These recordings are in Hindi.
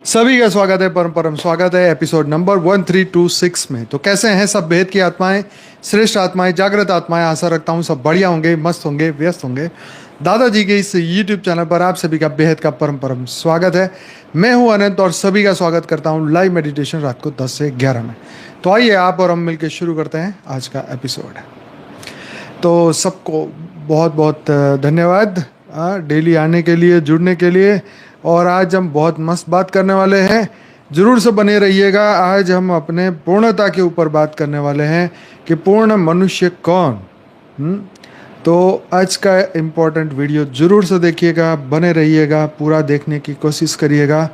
सभी का स्वागत है, परम परम स्वागत है एपिसोड नंबर 1326 में। तो कैसे हैं सब बेहद की आत्माएं, श्रेष्ठ आत्माएं, जागृत आत्माएं। आशा रखता हूं सब बढ़िया होंगे, मस्त होंगे, व्यस्त होंगे। दादाजी के इस यूट्यूब चैनल पर आप सभी का बेहद का परम परम स्वागत है। मैं हूं अनंत और सभी का स्वागत करता हूं लाइव मेडिटेशन रात को 10 से 11 में। तो आइए आप और हम मिलकर शुरू करते हैं आज का एपिसोड। तो सबको बहुत बहुत धन्यवाद डेली आने के लिए, जुड़ने के लिए। और आज हम बहुत मस्त बात करने वाले हैं, जरूर से बने रहिएगा। आज हम अपने पूर्णता के ऊपर बात करने वाले हैं कि पूर्ण मनुष्य कौन। तो आज का इम्पोर्टेंट वीडियो जरूर से देखिएगा, बने रहिएगा, पूरा देखने की कोशिश करिएगा।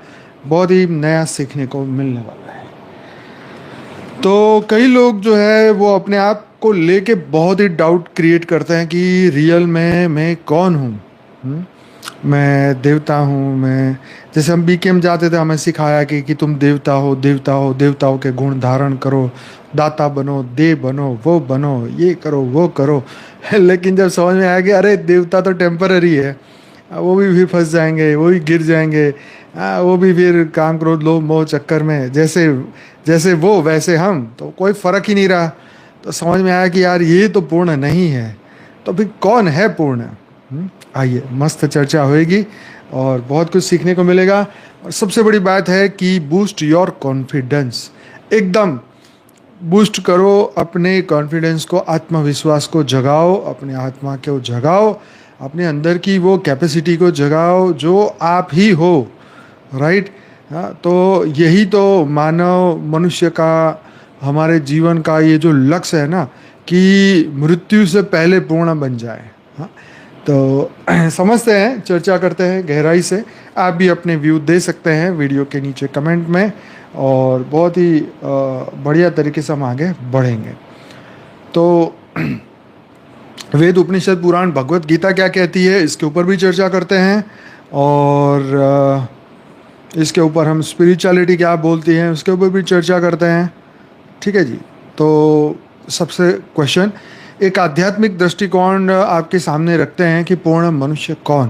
बहुत ही नया सीखने को मिलने वाला है। तो कई लोग जो है वो अपने आप को लेके बहुत ही डाउट क्रिएट करते हैं कि रियल में मैं कौन हूँ। मैं देवता हूँ। मैं जैसे हम बीकेएम जाते थे, हमें सिखाया कि तुम देवता हो, देवता हो, देवताओं के गुण धारण करो, दाता बनो, देव बनो, वो बनो, ये करो, वो करो। लेकिन जब समझ में आया कि अरे देवता तो टेम्पररी है, वो भी फिर फंस जाएंगे, वो भी गिर जाएंगे, वो भी फिर काम क्रोध लोभ मोह चक्कर में, जैसे जैसे वो वैसे हम, तो कोई फर्क ही नहीं रहा। तो समझ में आया कि यार ये तो पूर्ण नहीं है। तो फिर कौन है पूर्ण? आइए मस्त चर्चा होएगी और बहुत कुछ सीखने को मिलेगा। और सबसे बड़ी बात है कि बूस्ट योर कॉन्फिडेंस, एकदम बूस्ट करो अपने कॉन्फिडेंस को, आत्मविश्वास को जगाओ, अपने आत्मा को जगाओ, अपने अंदर की वो कैपेसिटी को जगाओ जो आप ही हो। राइट? तो यही तो मानव मनुष्य का, हमारे जीवन का ये जो लक्ष्य है ना, कि मृत्यु से पहले पूर्ण बन जाए। तो समझते हैं, चर्चा करते हैं गहराई से। आप भी अपने व्यू दे सकते हैं वीडियो के नीचे कमेंट में, और बहुत ही बढ़िया तरीके से हम आगे बढ़ेंगे। तो वेद, उपनिषद, पुराण, भगवत गीता क्या कहती है, इसके ऊपर भी चर्चा करते हैं। और इसके ऊपर हम स्पिरिचुअलिटी क्या बोलती है, उसके ऊपर भी चर्चा करते हैं। ठीक है जी। तो सबसे क्वेश्चन, एक आध्यात्मिक दृष्टिकोण आपके सामने रखते हैं कि पूर्ण मनुष्य कौन।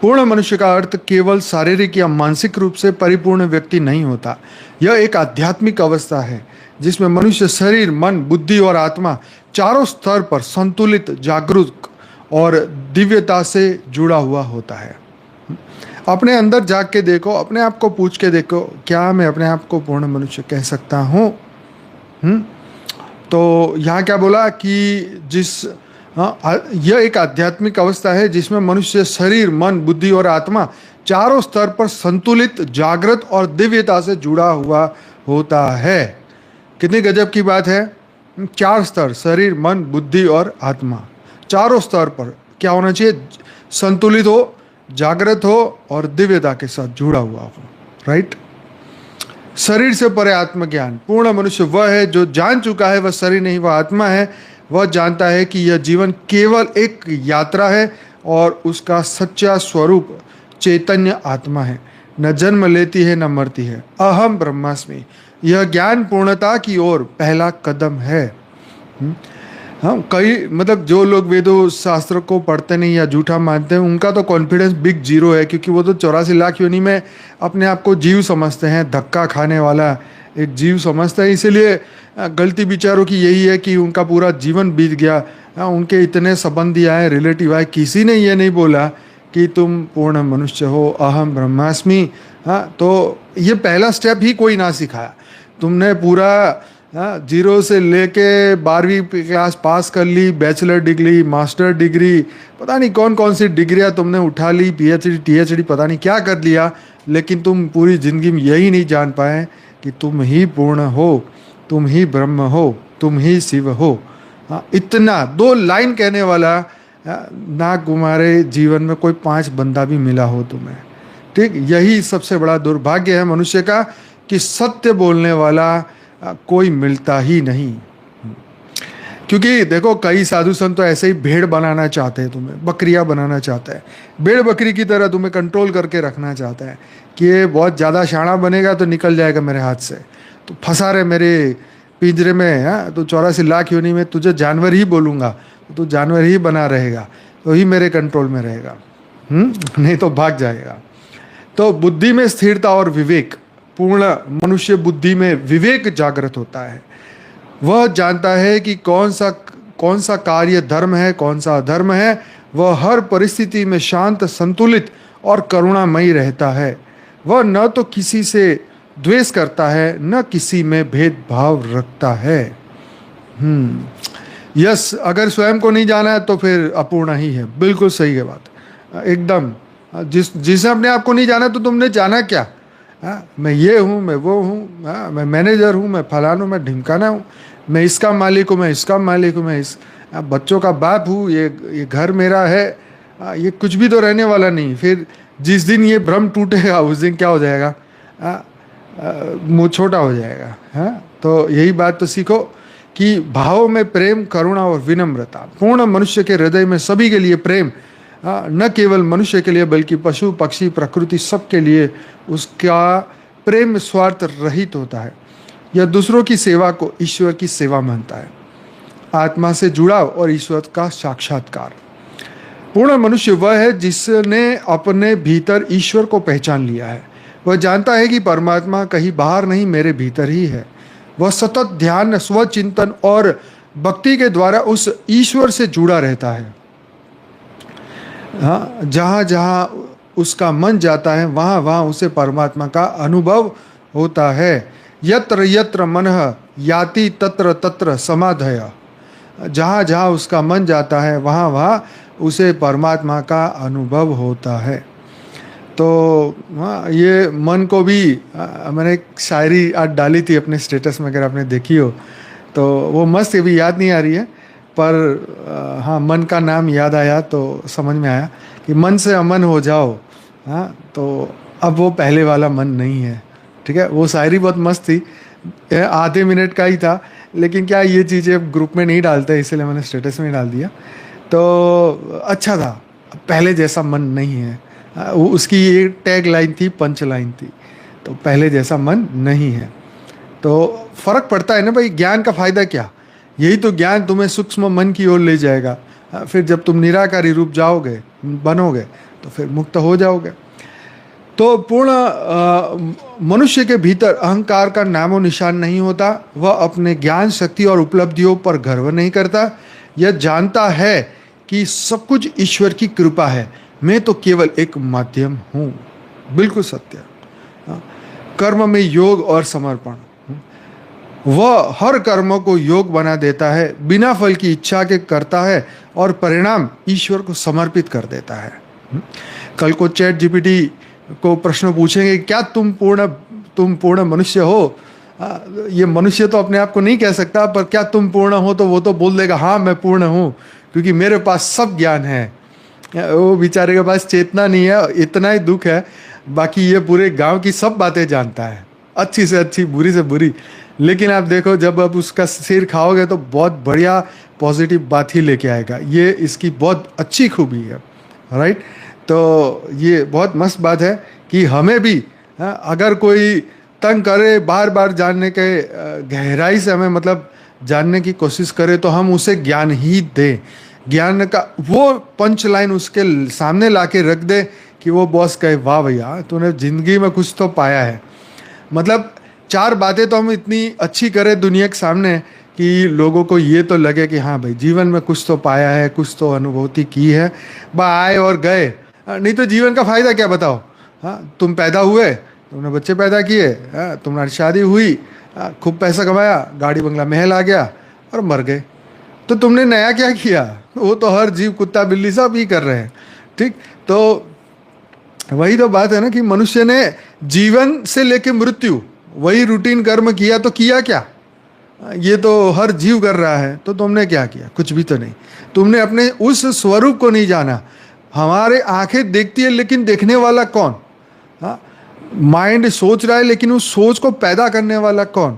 पूर्ण मनुष्य का अर्थ केवल शारीरिक या मानसिक रूप से परिपूर्ण व्यक्ति नहीं होता। यह एक आध्यात्मिक अवस्था है जिसमें मनुष्य शरीर, मन, बुद्धि और आत्मा चारों स्तर पर संतुलित, जागरूक और दिव्यता से जुड़ा हुआ होता है। अपने अंदर जाग के देखो, अपने आप को पूछ के देखो, क्या मैं अपने आप को पूर्ण मनुष्य कह सकता हूँ? तो यहाँ क्या बोला कि यह एक आध्यात्मिक अवस्था है जिसमें मनुष्य शरीर, मन, बुद्धि और आत्मा चारों स्तर पर संतुलित, जागृत और दिव्यता से जुड़ा हुआ होता है। कितनी गजब की बात है। 4 स्तर, शरीर, मन, बुद्धि और आत्मा, चारों स्तर पर क्या होना चाहिए? संतुलित हो, जागृत हो और दिव्यता के साथ जुड़ा हुआ हो। राइट? शरीर से परे आत्मज्ञान। पूर्ण मनुष्य वह है जो जान चुका है वह शरीर नहीं, वह आत्मा है। वह जानता है कि यह जीवन केवल एक यात्रा है और उसका सच्चा स्वरूप चैतन्य आत्मा है। न जन्म लेती है, न मरती है। अहम ब्रह्मास्मि। यह ज्ञान पूर्णता की ओर पहला कदम है। कई जो लोग वेदों शास्त्र को पढ़ते नहीं या झूठा मानते हैं, उनका तो कॉन्फिडेंस बिग जीरो है, क्योंकि वो तो 84 लाख योनि में अपने आप को जीव समझते हैं, धक्का खाने वाला एक जीव समझते हैं। इसीलिए गलती विचारों की यही है कि उनका पूरा जीवन बीत गया। उनके इतने संबंधी आए, रिलेटिव आए, किसी ने ये नहीं बोला कि तुम पूर्ण मनुष्य हो, अहम ब्रह्मास्मि। तो ये पहला स्टेप ही कोई ना सिखाया। तुमने पूरा जीरो से लेके 12वीं क्लास पास कर ली, बैचलर डिग्री, मास्टर डिग्री, पता नहीं कौन कौन सी डिग्रियां तुमने उठा ली, पीएचडी, टीएचडी, पता नहीं क्या कर लिया, लेकिन तुम पूरी जिंदगी में यही नहीं जान पाए कि तुम ही पूर्ण हो, तुम ही ब्रह्म हो, तुम ही शिव हो। इतना 2 लाइन कहने वाला ना तुम्हारे जीवन में कोई 5 बंदा भी मिला हो तुम्हें। ठीक, यही सबसे बड़ा दुर्भाग्य है मनुष्य का कि सत्य बोलने वाला कोई मिलता ही नहीं। क्योंकि देखो, कई साधु संत तो ऐसे ही भेड़ बनाना चाहते हैं, तुम्हें बकरियां बनाना चाहते हैं, भेड़ बकरी की तरह तुम्हें कंट्रोल करके रखना चाहता है कि ये बहुत ज़्यादा शाना बनेगा तो निकल जाएगा मेरे हाथ से, तो फंसा रहे मेरे पिंजरे में। तो 84 लाख योनि में तुझे जानवर ही बोलूँगा, तो जानवर ही बना रहेगा, तो ही मेरे कंट्रोल में रहेगा। नहीं तो भाग जाएगा। तो बुद्धि में स्थिरता और विवेक, पूर्ण मनुष्य बुद्धि में विवेक जागृत होता है। वह जानता है कि कौन सा कार्य धर्म है, कौन सा अधर्म है। वह हर परिस्थिति में शांत, संतुलित और करुणामयी रहता है। वह न तो किसी से द्वेष करता है, न किसी में भेदभाव रखता है। यस, अगर स्वयं को नहीं जाना है तो फिर अपूर्ण ही है। बिल्कुल सही है बात, एकदम। जिसे अपने आप को नहीं जाना तो तुमने जाना क्या? मैं ये हूँ, मैं वो हूँ, मैं मैनेजर हूँ, मैं फलाना हूँ, मैं ढिमकाना हूँ, मैं इसका मालिक हूँ, मैं इसका मालिक हूँ, मैं इस बच्चों का बाप हूँ, ये घर मेरा है। ये कुछ भी तो रहने वाला नहीं। फिर जिस दिन ये भ्रम टूटेगा उस दिन क्या हो जाएगा? मुँह छोटा हो जाएगा। तो यही बात तो सीखो कि भावों में प्रेम, करुणा और विनम्रता। पूर्ण मनुष्य के हृदय में सभी के लिए प्रेम, न केवल मनुष्य के लिए बल्कि पशु पक्षी प्रकृति सबके लिए उसका प्रेम स्वार्थ रहित होता है। यह दूसरों की सेवा को ईश्वर की सेवा मानता है। आत्मा से जुड़ाव और ईश्वर का साक्षात्कार। पूर्ण मनुष्य वह है जिसने अपने भीतर ईश्वर को पहचान लिया है। वह जानता है कि परमात्मा कहीं बाहर नहीं, मेरे भीतर ही है। वह सतत ध्यान, स्वचिंतन और भक्ति के द्वारा उस ईश्वर से जुड़ा रहता है। जहाँ जहाँ उसका मन जाता है वहाँ वहाँ उसे परमात्मा का अनुभव होता है। यत्र यत्र मनः याति तत्र तत्र समाधय। जहाँ जहाँ उसका मन जाता है वहाँ वहाँ उसे परमात्मा का अनुभव होता है। तो ये मन को भी मैंने एक शायरी आज डाली थी अपने स्टेटस में, अगर आपने देखी हो तो वो मस्त, ये भी याद नहीं आ रही है पर हाँ, मन का नाम याद आया तो समझ में आया कि मन से अमन हो जाओ। तो अब वो पहले वाला मन नहीं है। ठीक है, वो शायरी बहुत मस्त थी, आधे मिनट का ही था, लेकिन क्या ये चीज़ें ग्रुप में नहीं डालते इसलिए मैंने स्टेटस में डाल दिया। तो अच्छा था, पहले जैसा मन नहीं है। उसकी ये टैग लाइन थी, पंच लाइन थी, तो पहले जैसा मन नहीं है। तो फर्क पड़ता है ना भाई। ज्ञान का फायदा क्या? यही तो ज्ञान तुम्हें सूक्ष्म मन की ओर ले जाएगा। फिर जब तुम निराकारी रूप जाओगे, बनोगे, तो फिर मुक्त हो जाओगे। तो पूर्ण मनुष्य के भीतर अहंकार का नामो निशान नहीं होता। वह अपने ज्ञान, शक्ति और उपलब्धियों पर गर्व नहीं करता। यह जानता है कि सब कुछ ईश्वर की कृपा है, मैं तो केवल एक माध्यम हूँ। बिल्कुल सत्य। कर्म में योग और समर्पण। वह हर कर्म को योग बना देता है, बिना फल की इच्छा के करता है और परिणाम ईश्वर को समर्पित कर देता है। कल को चैट जीपीटी को प्रश्न पूछेंगे, क्या तुम पूर्ण मनुष्य हो? ये मनुष्य तो अपने आप को नहीं कह सकता, पर क्या तुम पूर्ण हो? तो वो तो बोल देगा, हाँ मैं पूर्ण हूँ, क्योंकि मेरे पास सब ज्ञान है। वो बेचारे के पास चेतना नहीं है, इतना ही दुख है। बाकी ये पूरे गांव की सब बातें जानता है, अच्छी से अच्छी, बुरी से बुरी। लेकिन आप देखो, जब आप उसका सिर खाओगे तो बहुत बढ़िया पॉजिटिव बात ही लेके आएगा। ये इसकी बहुत अच्छी खूबी है, राइट? तो ये बहुत मस्त बात है कि हमें भी अगर कोई तंग करे, बार बार जानने के गहराई से हमें मतलब जानने की कोशिश करे, तो हम उसे ज्ञान ही दें। ज्ञान का वो पंच लाइन उसके सामने लाके रख दे कि वो बॉस कहे, वाह भैया तूने जिंदगी में कुछ तो पाया है। मतलब चार बातें तो हम इतनी अच्छी करें दुनिया के सामने कि लोगों को ये तो लगे कि हाँ भाई जीवन में कुछ तो पाया है, कुछ तो अनुभूति की है। आए और गए, नहीं तो जीवन का फायदा क्या बताओ? तुम पैदा हुए, तुमने बच्चे पैदा किए, तुम्हारी शादी हुई, खूब पैसा कमाया, गाड़ी बंगला महल आ गया और मर गए। तो तुमने नया क्या किया? वो तो हर जीव, कुत्ता बिल्ली सब ही कर रहे हैं। ठीक, तो वही तो बात है ना कि मनुष्य ने जीवन से लेके मृत्यु वही रूटीन कर्म किया, तो किया क्या? ये तो हर जीव कर रहा है, तो तुमने क्या किया? कुछ भी तो नहीं। तुमने अपने उस स्वरूप को नहीं जाना। हमारे आंखें देखती है, लेकिन देखने वाला कौन? माइंड सोच रहा है, लेकिन उस सोच को पैदा करने वाला कौन?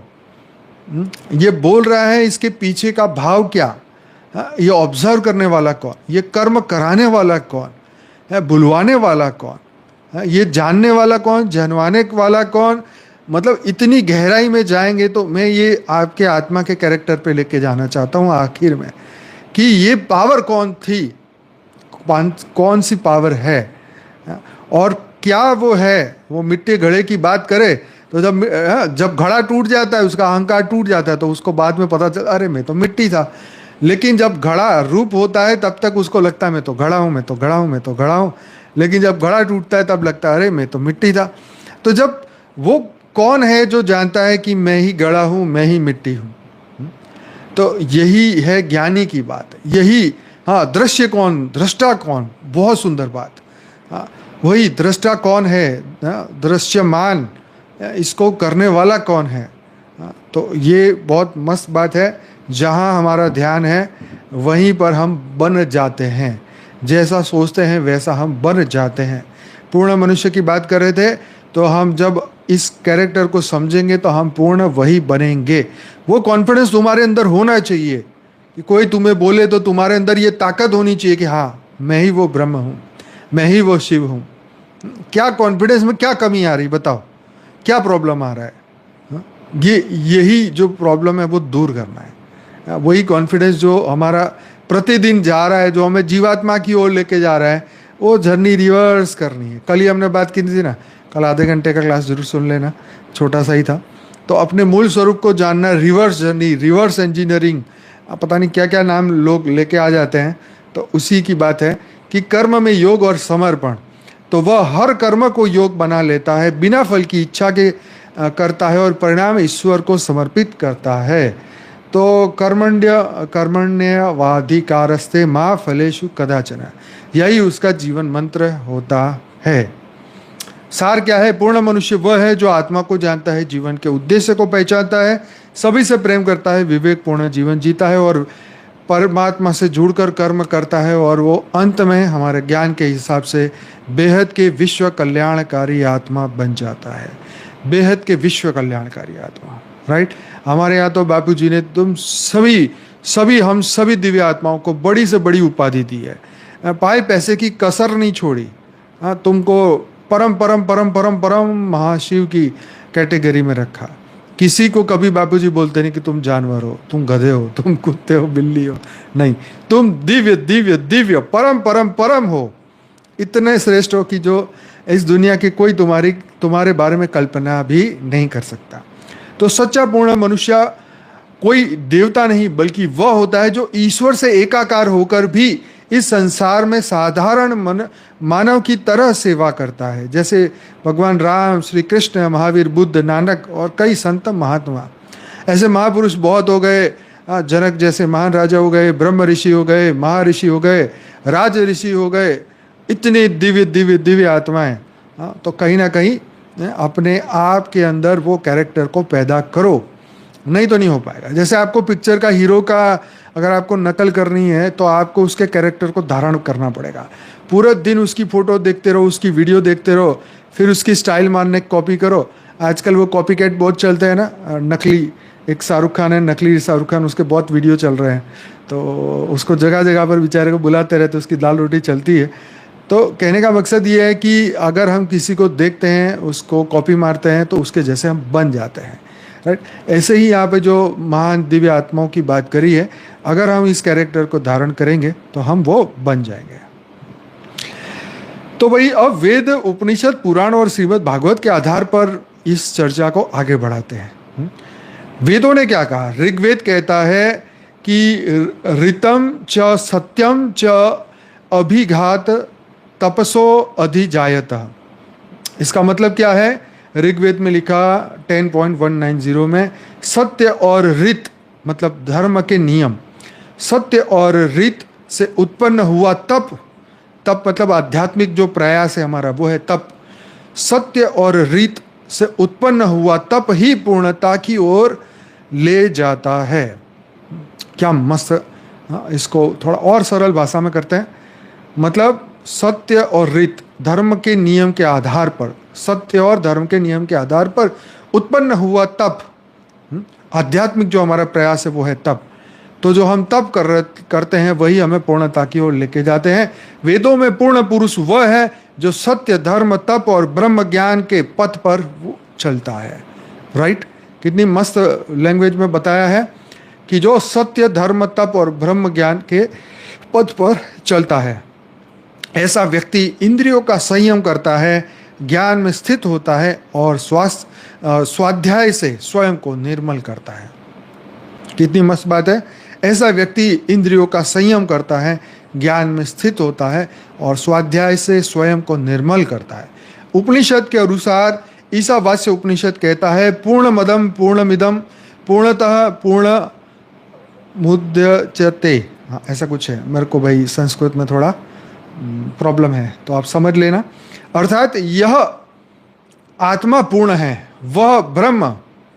ये बोल रहा है, इसके पीछे का भाव क्या? ये ऑब्जर्व करने वाला कौन? ये कर्म कराने वाला कौन है? बुलवाने वाला कौन? ये जानने वाला कौन? जनवाने वाला कौन? मतलब इतनी गहराई में जाएंगे तो मैं ये आपके आत्मा के कैरेक्टर पे लेके जाना चाहता हूँ आखिर में, कि ये पावर कौन थी, कौन सी पावर है, और क्या वो है, वो मिट्टी घड़े की बात करे तो जब घड़ा टूट जाता है, उसका अहंकार टूट जाता है, तो उसको बाद में पता चला अरे मैं तो मिट्टी था। लेकिन जब घड़ा रूप होता है तब तक उसको लगता है मैं तो घड़ा हूँ, मैं तो घड़ा हूँ, मैं तो घड़ा हूँ। लेकिन जब घड़ा टूटता है तब लगता है अरे मैं तो मिट्टी था। तो जब वो कौन है जो जानता है कि मैं ही घड़ा हूँ, मैं ही मिट्टी हूँ? तो यही है ज्ञानी की बात, यही। हाँ, दृश्य कौन, दृष्टा कौन, बहुत सुंदर बात। हाँ, वही दृष्टा कौन है, दृश्यमान, इसको करने वाला कौन है? हाँ, तो ये बहुत मस्त बात है। जहाँ हमारा ध्यान है वहीं पर हम बन जाते हैं, जैसा सोचते हैं वैसा हम बन जाते हैं। पूर्ण मनुष्य की बात कर रहे थे, तो हम जब इस कैरेक्टर को समझेंगे तो हम पूर्ण वही बनेंगे। वो कॉन्फिडेंस तुम्हारे अंदर होना चाहिए कि कोई तुम्हें बोले तो तुम्हारे अंदर ये ताकत होनी चाहिए कि हाँ, मैं ही वो ब्रह्म हूँ, मैं ही वो शिव हूँ। क्या कॉन्फिडेंस में क्या कमी आ रही, बताओ, क्या प्रॉब्लम आ रहा है? हाँ? यही जो प्रॉब्लम है वो दूर करना है। वही कॉन्फिडेंस जो हमारा प्रतिदिन जा रहा है, जो हमें जीवात्मा की ओर लेके जा रहा है, वो जर्नी रिवर्स करनी है। कल ही हमने बात की थी ना, कल आधे घंटे का क्लास जरूर सुन लेना, छोटा सा ही था। तो अपने मूल स्वरूप को जानना, रिवर्स जर्नी, रिवर्स इंजीनियरिंग, पता नहीं क्या क्या नाम लोग लेके आ जाते हैं। तो उसी की बात है कि कर्म में योग और समर्पण, तो वह हर कर्म को योग बना लेता है, बिना फल की इच्छा के करता है और परिणाम ईश्वर को समर्पित करता है। तो कर्मण्यवाधिकारस्ते माँ फलेषु कदाचन, यही उसका जीवन मंत्र होता है। सार क्या है? पूर्ण मनुष्य वह है जो आत्मा को जानता है, जीवन के उद्देश्य को पहचानता है, सभी से प्रेम करता है, विवेकपूर्ण जीवन जीता है और परमात्मा से जुड़कर कर्म करता है, और वो अंत में हमारे ज्ञान के हिसाब से बेहद के विश्व कल्याणकारी आत्मा बन जाता है। बेहद के विश्व कल्याणकारी आत्मा, राइट। हमारे यहाँ तो बापू जी ने तुम हम सभी दिव्य आत्माओं को बड़ी से बड़ी उपाधि दी है, पाए पैसे की कसर नहीं छोड़ी। हाँ, तुमको परम परम परम परम परम महाशिव की कैटेगरी में रखा। किसी को कभी बापूजी बोलते नहीं कि तुम जानवर हो, तुम गधे हो, तुम कुत्ते हो, बिल्ली हो, नहीं, तुम दिव्य दिव्य दिव्य परम परम परम हो। इतने श्रेष्ठ हो कि जो इस दुनिया की कोई तुम्हारे बारे में कल्पना भी नहीं कर सकता। तो सच्चा पूर्ण मनुष्य कोई देवता नहीं, बल्कि वह होता है जो ईश्वर से एकाकार होकर भी इस संसार में साधारण मानव की तरह सेवा करता है। जैसे भगवान राम, श्री कृष्ण, महावीर, बुद्ध, नानक और कई संत महात्मा, ऐसे महापुरुष बहुत हो गए। जनक जैसे महान राजा हो गए, ब्रह्म ऋषि हो गए, महर्षि हो गए, राज ऋषि हो गए, इतने दिव्य दिव्य दिव्य आत्माएं। तो कहीं ना कहीं अपने आप के अंदर वो कैरेक्टर को पैदा करो, नहीं तो नहीं हो पाएगा। जैसे आपको पिक्चर का हीरो का अगर आपको नकल करनी है तो आपको उसके कैरेक्टर को धारण करना पड़ेगा। पूरे दिन उसकी फोटो देखते रहो, उसकी वीडियो देखते रहो, फिर उसकी स्टाइल मारने की कॉपी करो। आजकल वो कॉपी कैट बहुत चलते हैं ना, नकली। एक शाहरुख खान है, नकली शाहरुख खान, उसके बहुत वीडियो चल रहे हैं। तो उसको जगह जगह पर बेचारे को बुलाते रहते, उसकी दाल रोटी चलती है। तो कहने का मकसद ये है कि अगर हम किसी को देखते हैं, उसको कॉपी मारते हैं, तो उसके जैसे हम बन जाते हैं, राइट। ऐसे ही यहाँ पे जो महान दिव्य आत्माओं की बात करी है, अगर हम इस कैरेक्टर को धारण करेंगे तो हम वो बन जाएंगे। तो भाई अब वेद, उपनिषद, पुराण और श्रीमद् भागवत के आधार पर इस चर्चा को आगे बढ़ाते हैं। वेदों ने क्या कहा? ऋग्वेद कहता है कि ऋतम च सत्यम च अभिघात तपसो अधिजायत। इसका मतलब क्या है? ऋग्वेद में लिखा 10.190 में, सत्य और ऋत मतलब धर्म के नियम, सत्य और ऋत से उत्पन्न हुआ तप, तप मतलब आध्यात्मिक जो प्रयास है हमारा वो है तप। सत्य और ऋत से उत्पन्न हुआ तप ही पूर्णता की ओर ले जाता है। क्या मस्त। इसको थोड़ा और सरल भाषा में करते हैं। मतलब सत्य और ऋत, धर्म के नियम के आधार पर, सत्य और धर्म के नियम के आधार पर उत्पन्न हुआ तप, आध्यात्मिक जो हमारा प्रयास है वो है तप। तो जो हम तप करते हैं वही हमें पूर्णता की ओर लेके जाते हैं। वेदों में पूर्ण पुरुष वह है जो सत्य, धर्म, तप और ब्रह्म ज्ञान के पथ पर चलता है, राइट। कितनी मस्त लैंग्वेज में बताया है कि जो सत्य, धर्म, तप और ब्रह्म ज्ञान के पथ पर चलता है, ऐसा व्यक्ति इंद्रियों का संयम करता है, ज्ञान में स्थित होता है और स्वाध्याय से स्वयं को निर्मल करता है। कितनी मस्त बात है। ऐसा व्यक्ति इंद्रियों का संयम करता है, ज्ञान में स्थित होता है और स्वाध्याय से स्वयं को निर्मल करता है। उपनिषद के अनुसार ईशावास्य उपनिषद कहता है पूर्णमदम पूर्णमिदम पूर्णतः पूर्ण मुद्यते। हाँ, ऐसा कुछ है। मेरे को भाई संस्कृत में थोड़ा प्रॉब्लम है, तो आप समझ लेना। अर्थात यह आत्मा पूर्ण है, वह ब्रह्म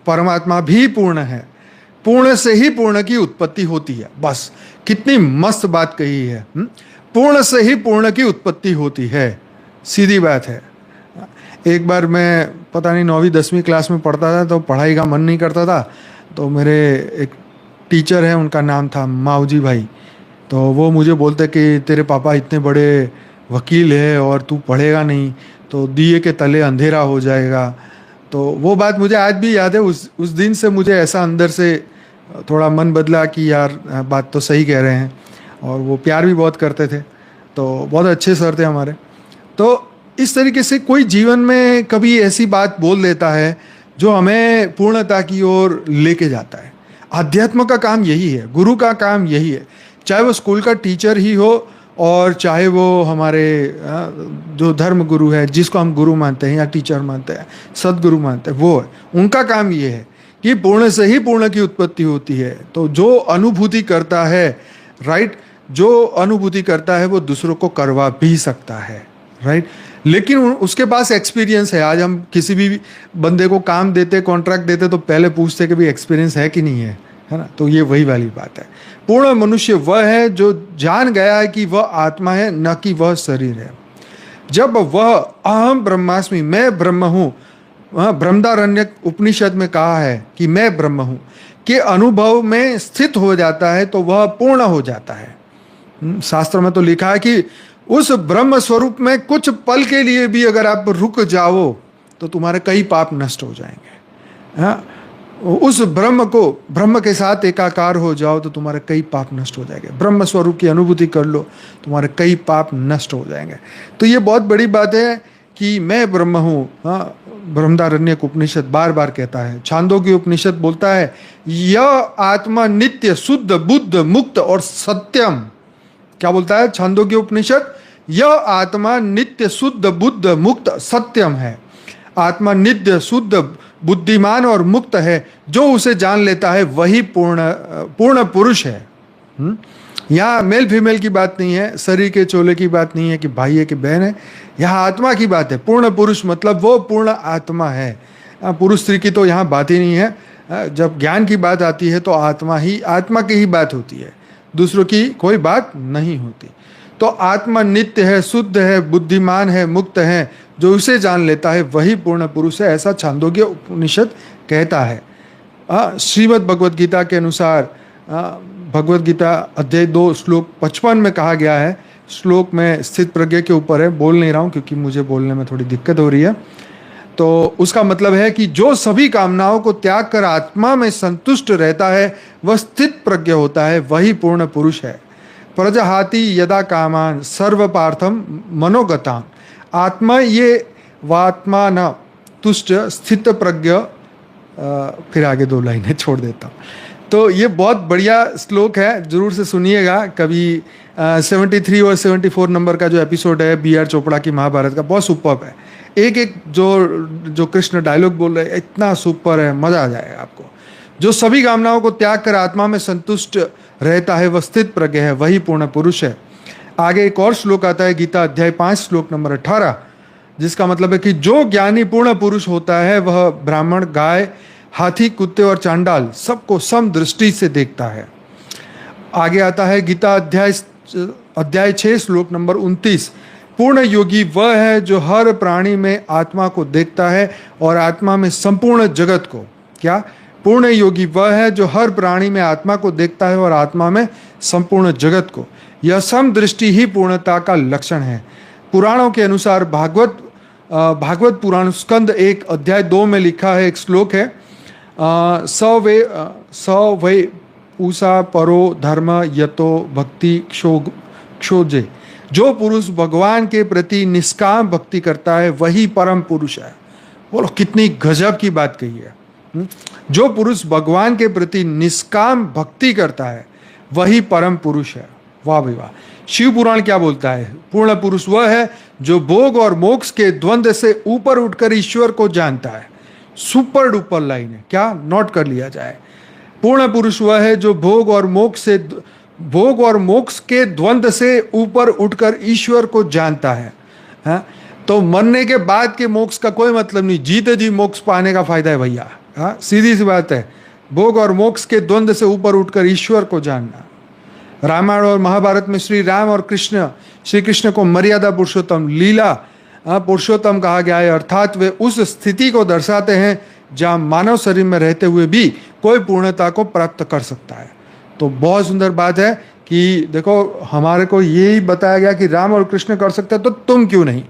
परमात्मा भी पूर्ण है। पूर्ण से ही पूर्ण की उत्पत्ति होती है। बस कितनी मस्त बात कही है। पूर्ण से ही पूर्ण की उत्पत्ति होती है, सीधी बात है। एक बार मैं पता नहीं 9वीं 10वीं क्लास में पढ़ता था, तो पढ़ाई का मन नहीं करता था, तो मेरे एक टीचर है, उनका नाम था माऊजी भाई। तो वो मुझे बोलते कि तेरे पापा इतने बड़े वकील है और तू पढ़ेगा नहीं तो दिए के तले अंधेरा हो जाएगा। तो वो बात मुझे आज भी याद है। उस दिन से मुझे ऐसा अंदर से थोड़ा मन बदला कि यार बात तो सही कह रहे हैं। और वो प्यार भी बहुत करते थे, तो बहुत अच्छे सर थे हमारे। तो इस तरीके से कोई जीवन में कभी ऐसी बात बोल देता है जो हमें पूर्णता की ओर लेके जाता है। अध्यात्म का काम यही है, गुरु का काम यही है। चाहे वो स्कूल का टीचर ही हो और चाहे वो हमारे जो धर्म गुरु है, जिसको हम गुरु मानते हैं या टीचर मानते हैं, सदगुरु मानते हैं, वो है, उनका काम ये है कि पूर्ण से ही पूर्ण की उत्पत्ति होती है। तो जो अनुभूति करता है, राइट, जो अनुभूति करता है वो दूसरों को करवा भी सकता है, राइट। लेकिन उसके पास एक्सपीरियंस है। आज हम किसी भी बंदे को काम देते, कॉन्ट्रैक्ट देते, तो पहले पूछते कि भाई एक्सपीरियंस है कि नहीं है, है ना। तो ये वही वाली बात है। पूर्ण मनुष्य वह है जो जान गया है कि वह आत्मा है, न कि वह शरीर है। जब वह अहम ब्रह्मास्मि, मैं ब्रह्म हूँ, बृहदारण्यक उपनिषद में कहा है कि मैं ब्रह्म हूँ, के अनुभव में स्थित हो जाता है तो वह पूर्ण हो जाता है। शास्त्र में तो लिखा है कि उस ब्रह्म स्वरूप में कुछ पल के लिए भी अगर आप रुक जाओ तो तुम्हारे कई पाप नष्ट हो जाएंगे। हाँ, उस ब्रह्म के साथ एकाकार हो जाओ तो तुम्हारे कई पाप नष्ट हो जाएंगे। ब्रह्म स्वरूप की अनुभूति कर लो, तुम्हारे कई पाप नष्ट हो जाएंगे। तो ये बहुत बड़ी बात है कि मैं ब्रह्म हूँ। हाँ, बृहदारण्यक उपनिषद बार बार कहता है। छांदोग्य उपनिषद बोलता है यह आत्मा नित्य शुद्ध बुद्ध मुक्त और सत्यम। क्या बोलता है छांदोग्य उपनिषद? यह आत्मा नित्य शुद्ध बुद्ध मुक्त सत्यम है। आत्मा नित्य शुद्ध बुद्धिमान और मुक्त है। जो उसे जान लेता है वही पूर्ण पुरुष है। यहाँ मेल फीमेल की बात नहीं है, शरीर के चोले की बात नहीं है कि भाई है कि बहन है। यहाँ आत्मा की बात है। पूर्ण पुरुष मतलब वो पूर्ण आत्मा है। पुरुष स्त्री की तो यहाँ बात ही नहीं है। जब ज्ञान की बात आती है तो आत्मा की ही बात होती है, दूसरों की कोई बात नहीं होती। तो आत्मा नित्य है, शुद्ध है, बुद्धिमान है, मुक्त है। जो उसे जान लेता है वही पूर्ण पुरुष है, ऐसा छांदोग्य उपनिषद कहता है। श्रीमद् भगवद गीता के अनुसार भगवद गीता अध्याय 2 श्लोक 55 में कहा गया है। श्लोक में स्थित प्रज्ञ के ऊपर है, बोल नहीं रहा हूँ क्योंकि मुझे बोलने में थोड़ी दिक्कत हो रही है। तो उसका मतलब है कि जो सभी कामनाओं को त्याग कर आत्मा में संतुष्ट रहता है वह स्थित प्रज्ञ होता है, वही पूर्ण पुरुष है। प्रजहाति यदा कामान सर्व पार्थम मनोगतान। आत्मा ये वात्मा न तुष्ट स्थित प्रज्ञ। फिर आगे 2 लाइनें छोड़ देता हूँ। तो ये बहुत बढ़िया श्लोक है, जरूर से सुनिएगा कभी। 73 और 74 नंबर का जो एपिसोड है बी आर चोपड़ा की महाभारत का, बहुत सुपर्ब है। एक जो कृष्ण डायलॉग बोल रहे हैं इतना सुपर है, मजा आ जाएगा आपको। जो सभी कामनाओं को त्याग कर आत्मा में संतुष्ट रहता है वह स्थित प्रज्ञ है, वही पूर्ण पुरुष है। आगे एक और श्लोक आता है गीता अध्याय 5 श्लोक नंबर 18, जिसका मतलब है कि जो ज्ञानी पूर्ण पुरुष होता है वह ब्राह्मण, गाय, हाथी, कुत्ते और चांडाल सबको सम दृष्टि से देखता है। आगे आता है गीता अध्याय 6 श्लोक नंबर 29। पूर्ण योगी वह है जो हर प्राणी में आत्मा को देखता है और आत्मा में संपूर्ण जगत को। क्या? पूर्ण योगी वह है जो हर प्राणी में आत्मा को देखता है और आत्मा में संपूर्ण जगत को। यह समदृष्टि ही पूर्णता का लक्षण है। पुराणों के अनुसार भागवत पुराण स्कंद 1 अध्याय 2 में लिखा है, एक श्लोक है, स वै पूषा परो धर्म यतो भक्ति क्षोजे। जो पुरुष भगवान के प्रति निष्काम भक्ति करता है वही परम पुरुष है। बोलो कितनी गजब की बात कही है। जो पुरुष भगवान के प्रति निष्काम भक्ति करता है वही परम पुरुष है। वाह भाई वाह। शिव पुराण क्या बोलता है? पूर्ण पुरुष वह है जो भोग और मोक्ष के द्वंद्व से ऊपर उठकर ईश्वर को जानता है। सुपर डुपर लाइन है, क्या नोट कर लिया जाए। पूर्ण पुरुष वह है जो भोग और मोक्ष के द्वंद्व से ऊपर उठकर ईश्वर को जानता है। हाँ? तो मरने के बाद के मोक्ष का कोई मतलब नहीं, जीते जी मोक्ष पाने का फायदा है भैया। हाँ, सीधी सी बात है। भोग और मोक्ष के द्वंद्व से ऊपर उठकर ईश्वर को जानना। रामायण और महाभारत में श्री राम और श्री कृष्ण को मर्यादा पुरुषोत्तम, लीला पुरुषोत्तम कहा गया है, अर्थात वे उस स्थिति को दर्शाते हैं जहां मानव शरीर में रहते हुए भी कोई पूर्णता को प्राप्त कर सकता है। तो बहुत सुंदर बात है कि देखो हमारे को यही बताया गया कि राम और कृष्ण कर सकते हैं तो तुम क्यों नहीं।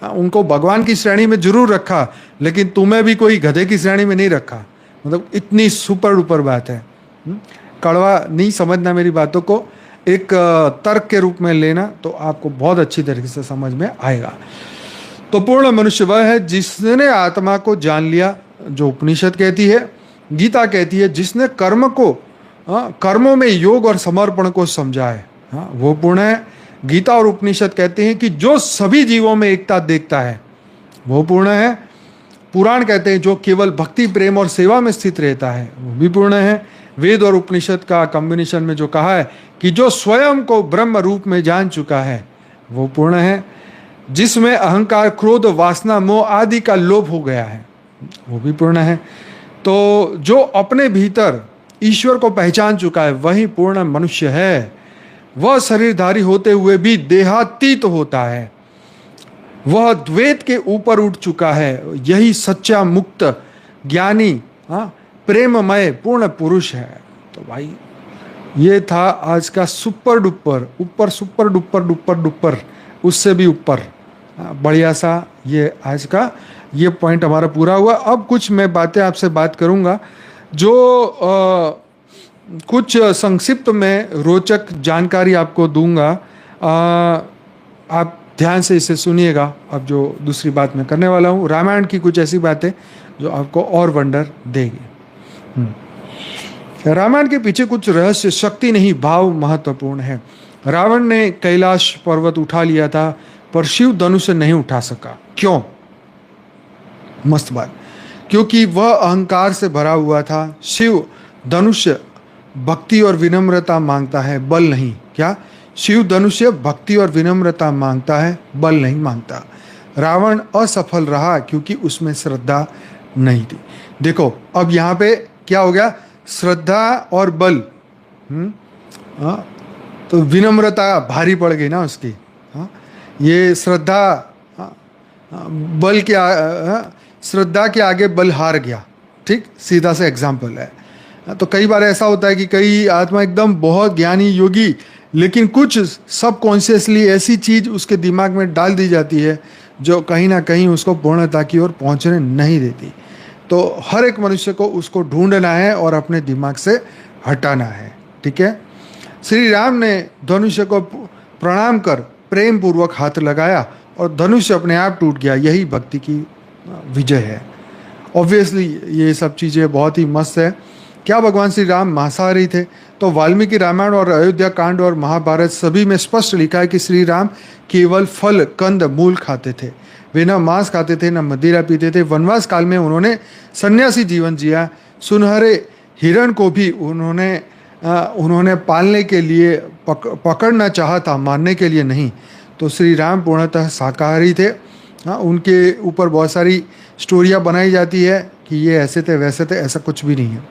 उनको भगवान की श्रेणी में जरूर रखा, लेकिन तुम्हें भी कोई गधे की श्रेणी में नहीं रखा। मतलब इतनी सुपर डुपर बात है। कड़वा नहीं समझना मेरी बातों को, एक तर्क के रूप में लेना तो आपको बहुत अच्छी तरीके से समझ में आएगा। तो पूर्ण मनुष्य वह है जिसने आत्मा को जान लिया, जो उपनिषद कहती है, गीता कहती है, जिसने कर्मों में योग और समर्पण को समझा है, वो पूर्ण है। गीता और उपनिषद कहते हैं कि जो सभी जीवों में एकता देखता है वो पूर्ण है। पुराण कहते हैं जो केवल भक्ति, प्रेम और सेवा में स्थित रहता है वो भी पूर्ण है। वेद और उपनिषद का कॉम्बिनेशन में जो कहा है कि जो स्वयं को ब्रह्म रूप में जान चुका है वो पूर्ण है। जिसमें अहंकार, क्रोध, वासना, मोह आदि का लोप हो गया है वो भी पूर्ण है। तो जो अपने भीतर ईश्वर को पहचान चुका है वही पूर्ण मनुष्य है। वह शरीरधारी होते हुए भी देहातीत होता है। वह द्वैत के ऊपर उठ चुका है। यही सच्चा मुक्त ज्ञानी प्रेममय पूर्ण पुरुष है। तो भाई ये था आज का सुपर डुपर उससे भी ऊपर बढ़िया सा ये आज का ये पॉइंट हमारा पूरा हुआ। अब कुछ मैं बातें आपसे बात करूंगा जो कुछ संक्षिप्त में रोचक जानकारी आपको दूंगा। आप ध्यान से इसे सुनिएगा। अब जो दूसरी बात मैं करने वाला हूँ, रामायण की कुछ ऐसी बातें जो आपको और वंडर देगी। रामायण के पीछे कुछ रहस्य, शक्ति नहीं भाव महत्वपूर्ण है। रावण ने कैलाश पर्वत उठा लिया था पर शिव धनुष नहीं उठा सका। क्यों? मस्त बात, क्योंकि वह अहंकार से भरा हुआ था। शिव धनुष भक्ति और विनम्रता मांगता है, बल नहीं। क्या? शिव धनुष्य भक्ति और विनम्रता मांगता है, बल नहीं मांगता। रावण असफल रहा क्योंकि उसमें श्रद्धा नहीं थी। देखो अब यहाँ पे क्या हो गया, श्रद्धा और बल। तो विनम्रता भारी पड़ गई ना उसकी। ये श्रद्धा बल के श्रद्धा के आगे बल हार गया। ठीक, सीधा सा एग्जाम्पल है। तो कई बार ऐसा होता है कि कई आत्मा एकदम बहुत ज्ञानी योगी, लेकिन कुछ सबकॉन्शियसली ऐसी चीज उसके दिमाग में डाल दी जाती है जो कहीं ना कहीं उसको पूर्णता की ओर पहुंचने नहीं देती। तो हर एक मनुष्य को उसको ढूंढना है और अपने दिमाग से हटाना है। ठीक है। श्री राम ने धनुष्य को प्रणाम कर प्रेम पूर्वक हाथ लगाया और धनुष्य अपने आप टूट गया। यही भक्ति की विजय है। ऑब्वियसली ये सब चीज़ें बहुत ही मस्त है। क्या भगवान श्री राम मांसाहारी थे? तो वाल्मीकि रामायण और अयोध्या कांड और महाभारत सभी में स्पष्ट लिखा है कि श्री राम केवल फल, कंद, मूल खाते थे। वे न मांस खाते थे, न मदिरा पीते थे। वनवास काल में उन्होंने सन्यासी जीवन जिया। सुनहरे हिरण को भी उन्होंने पालने के लिए पकड़ना चाहा था, मारने के लिए नहीं। तो श्री राम पूर्णतः शाकाहारी थे। उनके ऊपर बहुत सारी स्टोरियाँ बनाई जाती है कि ये ऐसे थे वैसे थे, ऐसा कुछ भी नहीं है।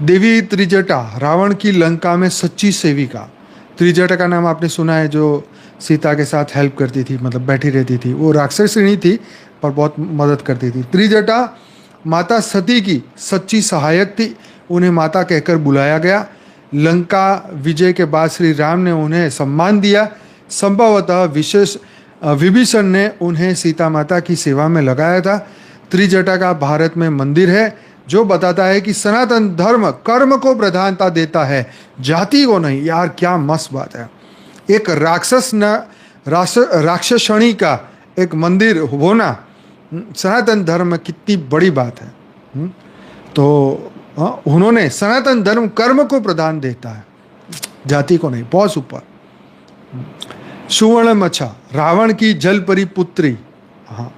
देवी त्रिजटा, रावण की लंका में सच्ची सेविका। त्रिजटा का नाम आपने सुना है, जो सीता के साथ हेल्प करती थी, मतलब बैठी रहती थी। वो राक्षसिणी थी पर बहुत मदद करती थी। त्रिजटा माता सती की सच्ची सहायक थी। उन्हें माता कहकर बुलाया गया। लंका विजय के बाद श्री राम ने उन्हें सम्मान दिया। संभवतः विभीषण ने उन्हें सीता माता की सेवा में लगाया था। त्रिजटा का भारत में मंदिर है जो बताता है कि सनातन धर्म कर्म को प्रधानता देता है, जाति को नहीं। यार क्या मस्त बात है। एक राक्षस न राक्षसणी का एक मंदिर होना सनातन धर्म में कितनी बड़ी बात है। तो उन्होंने सनातन धर्म कर्म को प्रधान देता है, जाति को नहीं, बहुत ऊपर। सुवर्ण मच्छा, रावण की जल परी पुत्री। हाँ,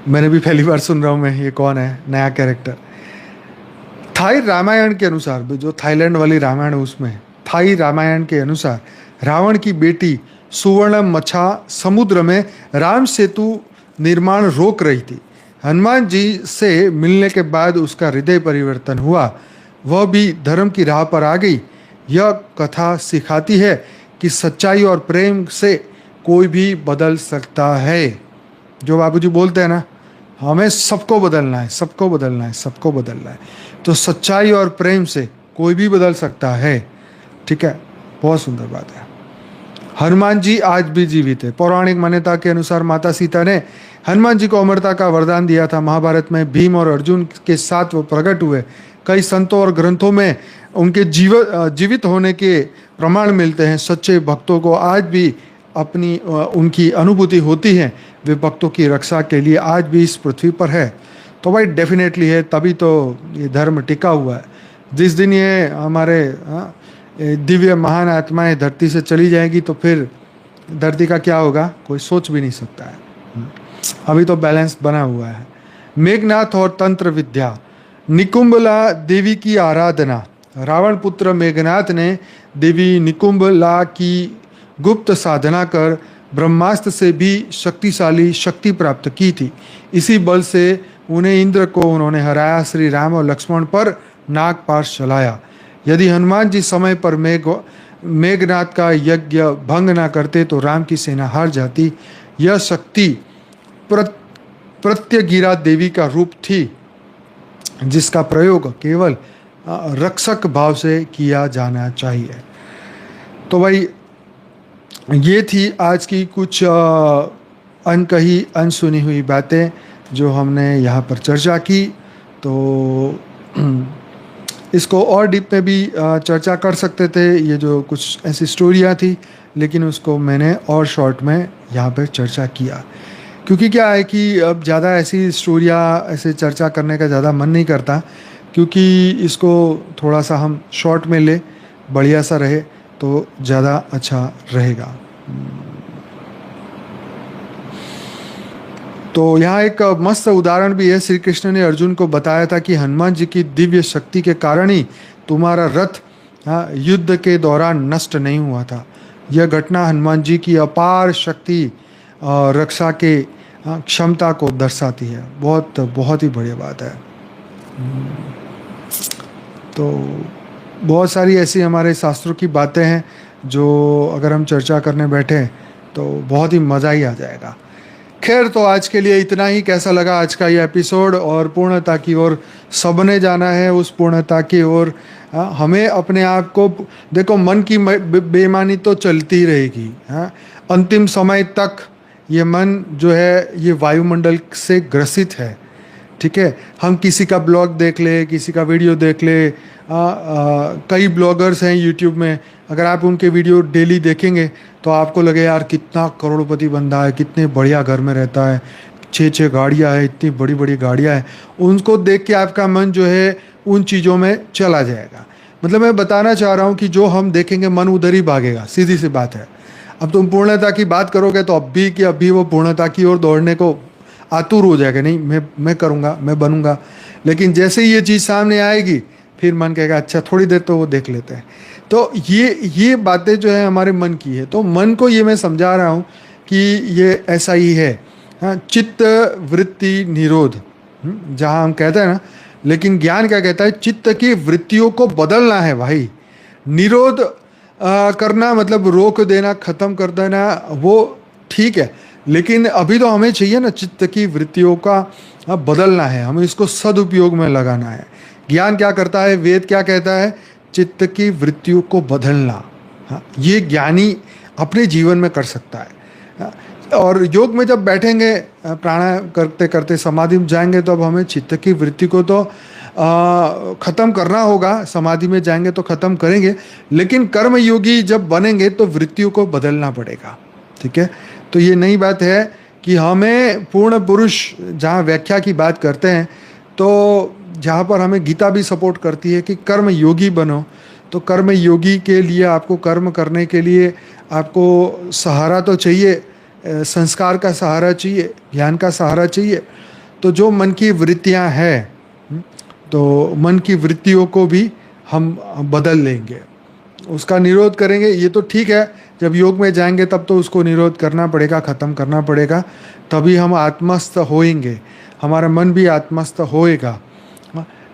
मैंने भी पहली बार सुन रहा हूँ मैं, ये कौन है, नया कैरेक्टर। थाई रामायण के अनुसार, जो थाईलैंड वाली रामायण है उसमें, थाई रामायण के अनुसार रावण की बेटी सुवर्ण मच्छा समुद्र में राम सेतु निर्माण रोक रही थी। हनुमान जी से मिलने के बाद उसका हृदय परिवर्तन हुआ, वह भी धर्म की राह पर आ गई। यह कथा सिखाती है कि सच्चाई और प्रेम से कोई भी बदल सकता है। जो बाबूजी बोलते हैं ना, हमें सबको बदलना है, सबको बदलना है, सबको बदलना है, तो सच्चाई और प्रेम से कोई भी बदल सकता है। ठीक है, बहुत सुंदर बात है। हनुमान जी आज भी जीवित है। पौराणिक मान्यता के अनुसार माता सीता ने हनुमान जी को अमरता का वरदान दिया था। महाभारत में भीम और अर्जुन के साथ वो प्रकट हुए। कई संतों और ग्रंथों में उनके जीवित होने के प्रमाण मिलते हैं। सच्चे भक्तों को आज भी अपनी उनकी अनुभूति होती है। वे भक्तों की रक्षा के लिए आज भी इस पृथ्वी पर है। तो भाई डेफिनेटली है, तभी तो ये धर्म टिका हुआ है। जिस दिन ये हमारे दिव्य महान आत्माएं धरती से चली जाएगी तो फिर धरती का क्या होगा, कोई सोच भी नहीं सकता है। अभी तो बैलेंस बना हुआ है। मेघनाथ और तंत्र विद्या, निकुंबला देवी की आराधना। रावण पुत्र मेघनाथ ने देवी निकुंबला की गुप्त साधना कर ब्रह्मास्त्र से भी शक्तिशाली शक्ति प्राप्त की थी। इसी बल से उन्हें इंद्र को उन्होंने हराया। श्री राम और लक्ष्मण पर नागपाश चलाया। यदि हनुमान जी समय पर मेघनाथ का यज्ञ भंग न करते तो राम की सेना हार जाती। यह शक्ति प्रत्यगिरा देवी का रूप थी, जिसका प्रयोग केवल रक्षक भाव से किया जाना चाहिए। तो भाई ये थी आज की कुछ अनकही अनसुनी हुई बातें जो हमने यहाँ पर चर्चा की। तो इसको और डीप में भी चर्चा कर सकते थे, ये जो कुछ ऐसी स्टोरियाँ थी, लेकिन उसको मैंने और शॉर्ट में यहाँ पर चर्चा किया। क्योंकि क्या है कि अब ज़्यादा ऐसी स्टोरियाँ ऐसे चर्चा करने का ज़्यादा मन नहीं करता, क्योंकि इसको थोड़ा सा हम शॉर्ट में ले, बढ़िया सा रहे तो ज़्यादा अच्छा रहेगा। तो यहाँ एक मस्त उदाहरण भी है। श्री कृष्ण ने अर्जुन को बताया था कि हनुमान जी की दिव्य शक्ति के कारण ही तुम्हारा रथ युद्ध के दौरान नष्ट नहीं हुआ था। यह घटना हनुमान जी की अपार शक्ति रक्षा के क्षमता को दर्शाती है। बहुत बहुत ही बढ़िया बात है। तो बहुत सारी ऐसी हमारे शास्त्रों की बातें हैं जो अगर हम चर्चा करने बैठे तो बहुत ही मज़ा ही आ जाएगा। खैर, तो आज के लिए इतना ही। कैसा लगा आज का ये एपिसोड? और पूर्णता की ओर सबने जाना है, उस पूर्णता की ओर हमें अपने आप को देखो, मन की बेईमानी तो चलती ही रहेगी। अंतिम समय तक ये मन जो है ये वायुमंडल से ग्रसित है। ठीक है, हम किसी का ब्लॉग देख ले, किसी का वीडियो देख ले, कई ब्लॉगर्स हैं यूट्यूब में, अगर आप उनके वीडियो डेली देखेंगे तो आपको लगे यार कितना करोड़पति बंदा है, कितने बढ़िया घर में रहता है, 6 गाड़ियाँ हैं, इतनी बड़ी बड़ी गाड़ियाँ हैं। उनको देख के आपका मन जो है उन चीज़ों में चला जाएगा। मतलब मैं बताना चाह रहा हूँ कि जो हम देखेंगे मन उधर ही भागेगा, सीधी सी बात है। अब तुम पूर्णता की बात करोगे तो अभी वो पूर्णता की ओर दौड़ने को आतुर हो जाएगा, नहीं मैं करूँगा, मैं बनूंगा। लेकिन जैसे ही ये चीज़ सामने आएगी फिर मन कहेगा अच्छा थोड़ी देर तो वो देख लेते हैं। तो ये बातें जो है हमारे मन की है। तो मन को ये मैं समझा रहा हूँ कि ये ऐसा ही है। हाँ, चित्त वृत्ति निरोध, जहाँ हम कहते हैं ना, लेकिन ज्ञान क्या कहता है? चित्त की वृत्तियों को बदलना है भाई। निरोध करना मतलब रोक देना, ख़त्म कर देना, वो ठीक है, लेकिन अभी तो हमें चाहिए ना चित्त की वृत्तियों का बदलना है, हमें इसको सदुपयोग में लगाना है। ज्ञान क्या करता है? वेद क्या कहता है? चित्त की वृत्तियों को बदलना। हाँ, ये ज्ञानी अपने जीवन में कर सकता है। और योग में जब बैठेंगे, प्राणायाम करते करते समाधि में जाएंगे, तो अब हमें चित्त की वृत्ति को तो ख़त्म करना होगा। समाधि में जाएंगे तो ख़त्म करेंगे, लेकिन कर्म योगी जब बनेंगे तो वृत्तियों को बदलना पड़ेगा। ठीक है, तो ये नई बात है कि हमें पूर्ण पुरुष जहाँ व्याख्या की बात करते हैं, तो जहाँ पर हमें गीता भी सपोर्ट करती है कि कर्म योगी बनो, तो कर्म योगी के लिए आपको कर्म करने के लिए आपको सहारा तो चाहिए, संस्कार का सहारा चाहिए, ज्ञान का सहारा चाहिए। तो जो मन की वृत्तियाँ हैं, तो मन की वृत्तियों को भी हम बदल लेंगे, उसका निरोध करेंगे। ये तो ठीक है, जब योग में जाएंगे तब तो उसको निरोध करना पड़ेगा, ख़त्म करना पड़ेगा, तभी हम आत्मस्थ होएंगे, हमारा मन भी आत्मस्थ होएगा।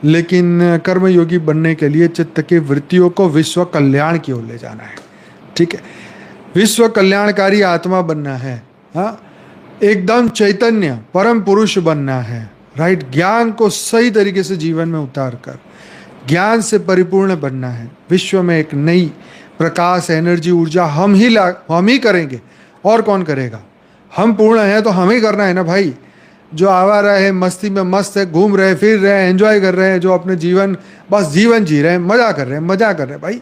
लेकिन कर्म योगी बनने के लिए चित्त की वृत्तियों को विश्व कल्याण की ओर ले जाना है, ठीक है, विश्व कल्याणकारी आत्मा बनना है, हाँ, एकदम चैतन्य परम पुरुष बनना है, राइट। ज्ञान को सही तरीके से जीवन में उतार कर ज्ञान से परिपूर्ण बनना है। विश्व में एक नई प्रकाश, एनर्जी, ऊर्जा हम ही करेंगे, और कौन करेगा? हम पूर्ण हैं तो हम ही करना है ना भाई। जो आवारा है, मस्ती में मस्त है, घूम रहे, फिर रहे, एंजॉय कर रहे हैं, जो अपने जीवन बस जीवन जी रहे हैं, मजा कर रहे हैं, भाई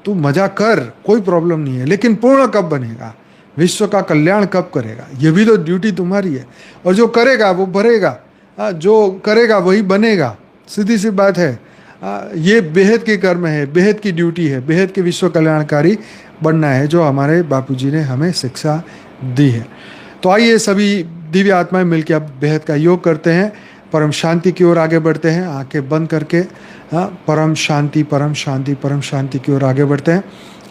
तू मजा कर, कोई प्रॉब्लम नहीं है, लेकिन पूर्ण कब बनेगा? विश्व का कल्याण कब करेगा? ये भी तो ड्यूटी तुम्हारी है। और जो करेगा वो भरेगा, जो करेगा वही बनेगा, सीधी सी बात है। ये बेहद के कर्म है, बेहद की ड्यूटी है, बेहद के विश्व कल्याणकारी बनना है, जो हमारे बापूजी ने हमें शिक्षा दी है। तो आइए सभी दिव्य आत्माएं मिलकर अब बेहद का योग करते हैं, परम शांति की ओर आगे बढ़ते हैं, आंखें बंद करके परम शांति परम शांति परम शांति की ओर आगे बढ़ते हैं।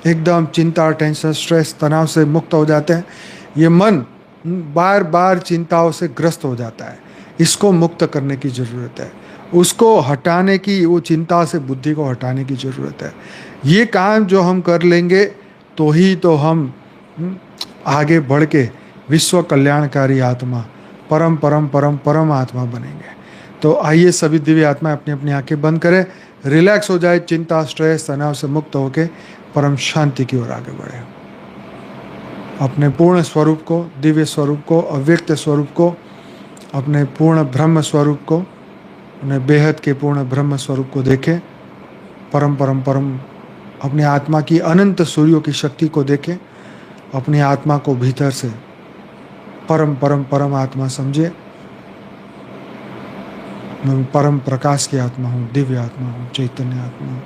एकदम चिंता, टेंशन, स्ट्रेस, तनाव से मुक्त हो जाते हैं। ये मन बार बार चिंताओं से ग्रस्त हो जाता है, इसको मुक्त करने की ज़रूरत है, उसको हटाने की, वो चिंता से बुद्धि को हटाने की ज़रूरत है। ये काम जो हम कर लेंगे तो ही तो हम आगे बढ़ के विश्व कल्याणकारी आत्मा, परम परम परम परम आत्मा बनेंगे। तो आइए सभी दिव्य आत्मा अपनी अपनी आंखें बंद करें, रिलैक्स हो जाए, चिंता, स्ट्रेस, तनाव से मुक्त होके परम शांति की ओर आगे बढ़े। अपने पूर्ण स्वरूप को, दिव्य स्वरूप को, अव्यक्त स्वरूप को, अपने पूर्ण ब्रह्म स्वरूप को, अपने बेहद के पूर्ण ब्रह्म स्वरूप को देखें, परम परम परम अपनी आत्मा की अनंत सूर्यों की शक्ति को देखें, अपनी आत्मा को भीतर से परम परम परम आत्मा समझे। मैं परम प्रकाश की आत्मा हूँ, दिव्य आत्मा हूँ, चैतन्य आत्मा हूँ।